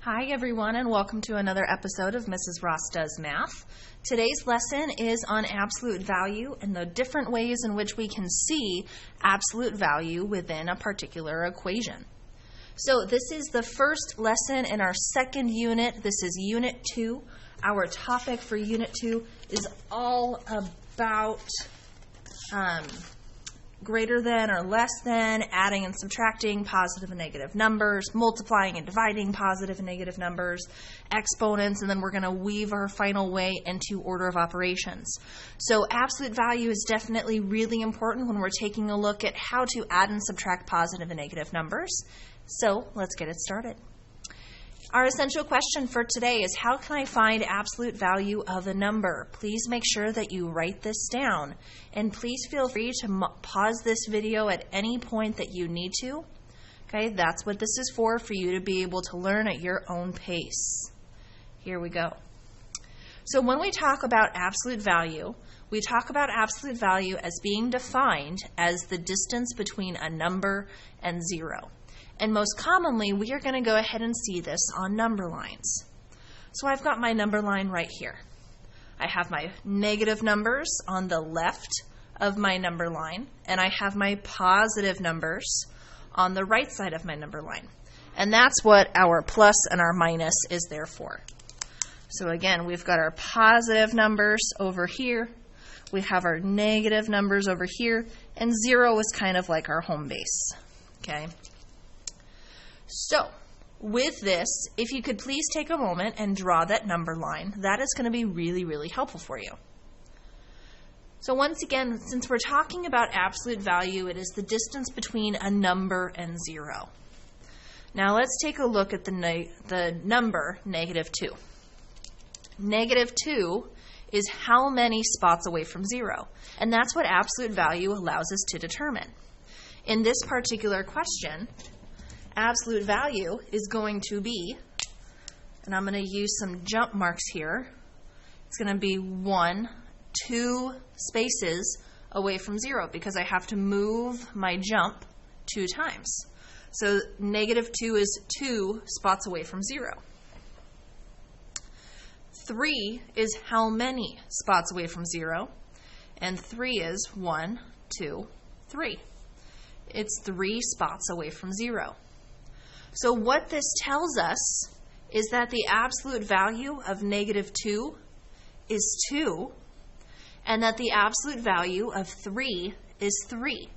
Hi everyone, and welcome to another episode of Mrs. Ross Does Math. Today's lesson is on absolute value and the different ways in which we can see absolute value within a particular equation. So this is the first lesson in our second unit. This is Unit 2. Our topic for Unit 2 is all about greater than or less than, adding and subtracting positive and negative numbers, multiplying and dividing positive and negative numbers, exponents, and then we're going to weave our final way into order of operations. So absolute value is definitely really important when we're taking a look at how to add and subtract positive and negative numbers. So let's get it started. Our essential question for today is, how can I find absolute value of a number? Please make sure that you write this down, and please feel free to pause this video at any point that you need to. Okay, that's what this is for you to be able to learn at your own pace. Here we go. So when we talk about absolute value, we talk about absolute value as being defined as the distance between a number and zero. And most commonly, we are going to go ahead and see this on number lines. So I've got my number line right here. I have my negative numbers on the left of my number line, and I have my positive numbers on the right side of my number line. And that's what our plus and our minus is there for. So again, we've got our positive numbers over here. We have our negative numbers over here, and 0 is kind of like our home base. Okay. So, with this, if you could please take a moment and draw that number line, that is going to be really, really helpful for you. So once again, since we're talking about absolute value, it is the distance between a number and 0. Now let's take a look at the number negative 2. Negative 2 is how many spots away from 0, and that's what absolute value allows us to determine. In this particular question, absolute value is going to be, and I'm going to use some jump marks here, it's going to be 1, 2 spaces away from 0 because I have to move my jump 2 times. So negative 2 is 2 spots away from 0. 3 is how many spots away from 0, and 3 is 1, 2, 3. It's 3 spots away from 0. So what this tells us is that the absolute value of negative 2 is 2, and that the absolute value of 3 is 3.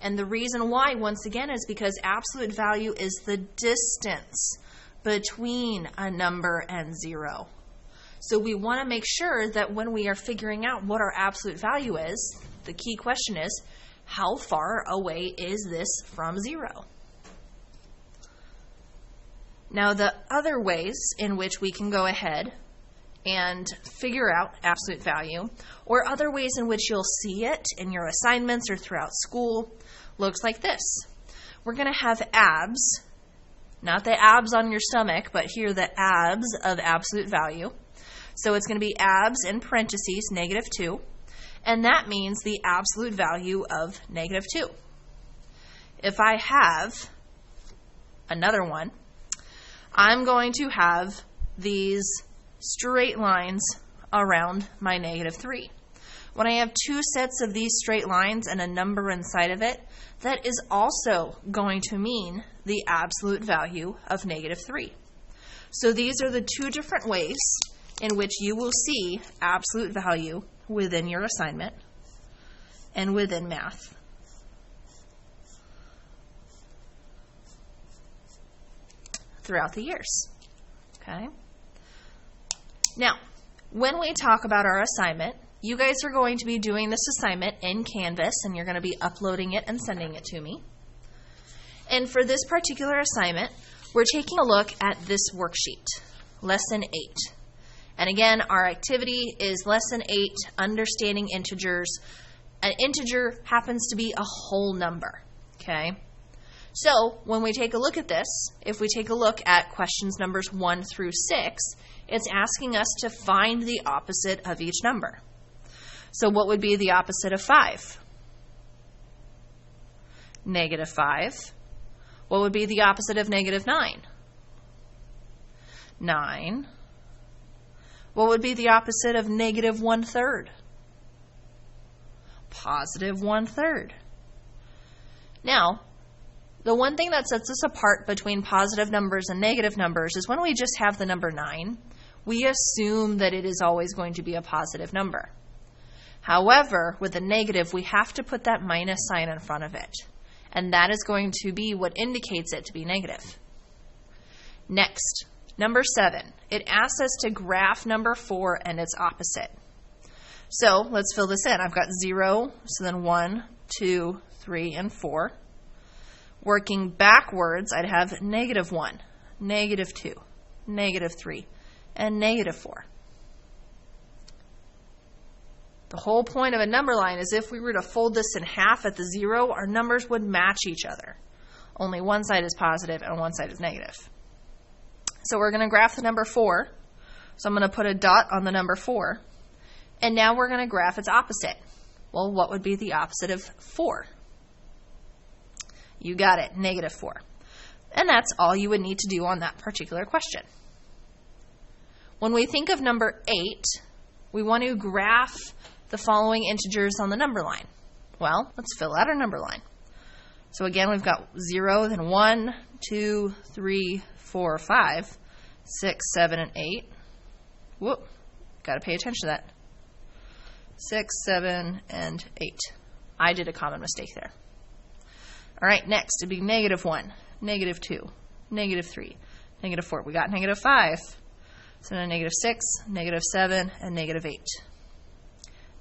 And the reason why, once again, is because absolute value is the distance between a number and 0. So we want to make sure that when we are figuring out what our absolute value is, the key question is, how far away is this from 0? Now, the other ways in which we can go ahead and figure out absolute value, or other ways in which you'll see it in your assignments or throughout school, looks like this. We're going to have abs, not the abs on your stomach, but here the abs of absolute value. So it's going to be abs in parentheses, negative 2, and that means the absolute value of negative 2. If I have another one, I'm going to have these straight lines around my negative 3. When I have 2 sets of these straight lines and a number inside of it, that is also going to mean the absolute value of negative 3. So these are the 2 different ways in which you will see absolute value within your assignment and within math. Throughout the years. Okay? Now, when we talk about our assignment, you guys are going to be doing this assignment in Canvas, and you're going to be uploading it and sending it to me. And for this particular assignment, we're taking a look at this worksheet, Lesson 8. And again, our activity is Lesson 8, Understanding Integers. An integer happens to be a whole number. Okay? So when we take a look at this, if we take a look at questions numbers 1 through 6, it's asking us to find the opposite of each number. So what would be the opposite of 5? Negative 5. What would be the opposite of negative 9? 9. What would be the opposite of negative 1/3? Positive 1/3. Now, the one thing that sets us apart between positive numbers and negative numbers is when we just have the number 9, we assume that it is always going to be a positive number. However, with a negative, we have to put that minus sign in front of it, and that is going to be what indicates it to be negative. Next, number 7. It asks us to graph number 4 and its opposite. So let's fill this in. I've got 0, so then 1, 2, 3, and 4. Working backwards, I'd have negative 1, negative 2, negative 3, and negative 4. The whole point of a number line is if we were to fold this in half at the 0, our numbers would match each other. Only one side is positive and one side is negative. So we're going to graph the number 4. So I'm going to put a dot on the number 4. And now we're going to graph its opposite. Well, what would be the opposite of 4? You got it, negative 4. And that's all you would need to do on that particular question. When we think of number 8, we want to graph the following integers on the number line. Well, let's fill out our number line. So again, we've got 0, then 1, 2, 3, 4, 5, 6, 7, and 8. Whoop, got to pay attention to that. 6, 7, and 8. I did a common mistake there. All right, next, it'd be negative 1, negative 2, negative 3, negative 4. We got negative 5. So now negative 6, negative 7, and negative 8.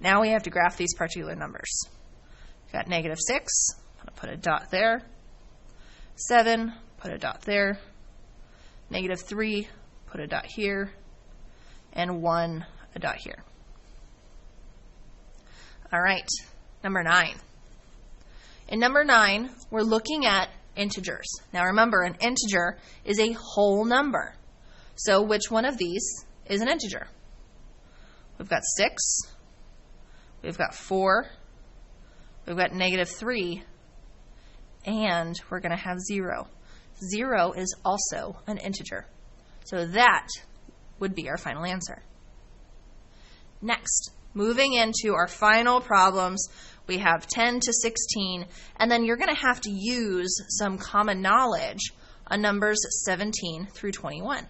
Now we have to graph these particular numbers. We've got negative 6. I'm going to put a dot there. 7, put a dot there. Negative 3, put a dot here. And 1, a dot here. All right, number 9. In number 9, we're looking at integers. Now remember, an integer is a whole number. So which one of these is an integer? We've got 6, we've got 4, we've got negative 3, and we're going to have 0. 0 is also an integer. So that would be our final answer. Next, moving into our final problems, we have 10 to 16, and then you're going to have to use some common knowledge on numbers 17 through 21.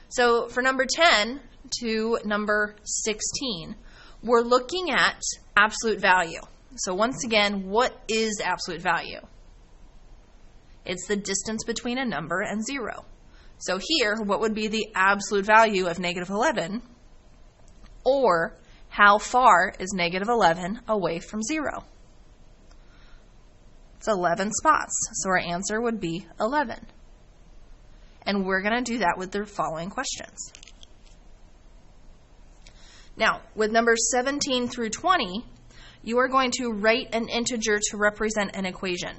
So for number 10 to number 16, we're looking at absolute value. So once again, what is absolute value? It's the distance between a number and 0. So here, what would be the absolute value of negative 11? Or how far is negative 11 away from 0? It's 11 spots. So our answer would be 11. And we're going to do that with the following questions. Now, with numbers 17 through 20, you are going to write an integer to represent an equation.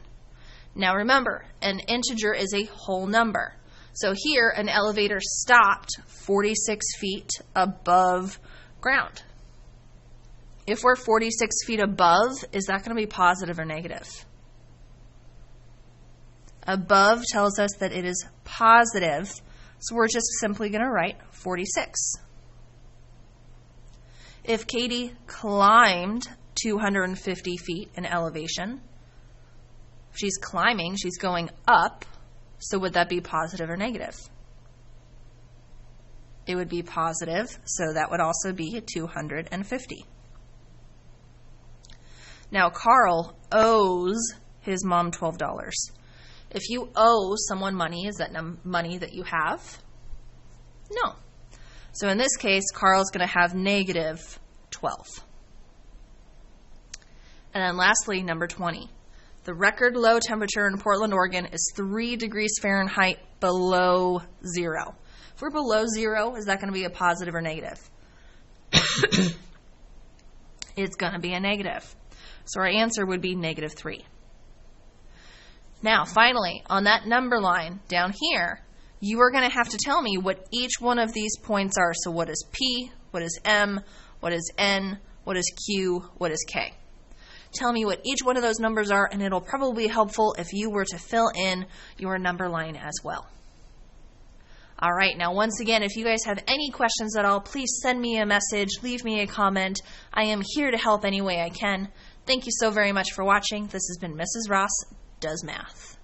Now remember, an integer is a whole number. So here, an elevator stopped 46 feet above ground. If we're 46 feet above, is that going to be positive or negative? Above tells us that it is positive, so we're just simply going to write 46. If Katie climbed 250 feet in elevation, if she's climbing, she's going up, so would that be positive or negative? It would be positive, so that would also be 250. Now, Carl owes his mom $12. If you owe someone money, is that money that you have? No. So in this case, Carl's going to have negative 12. And then lastly, number 20. The record low temperature in Portland, Oregon is 3 degrees Fahrenheit below 0. If we're below 0, is that going to be a positive or negative? It's going to be a negative. So our answer would be negative 3. Now, finally, on that number line down here, you are going to have to tell me what each one of these points are. So what is P, what is M, what is N, what is Q, what is K? Tell me what each one of those numbers are, and it'll probably be helpful if you were to fill in your number line as well. All right, now once again, if you guys have any questions at all, please send me a message, leave me a comment. I am here to help any way I can. Thank you so very much for watching. This has been Mrs. Ross Does Math.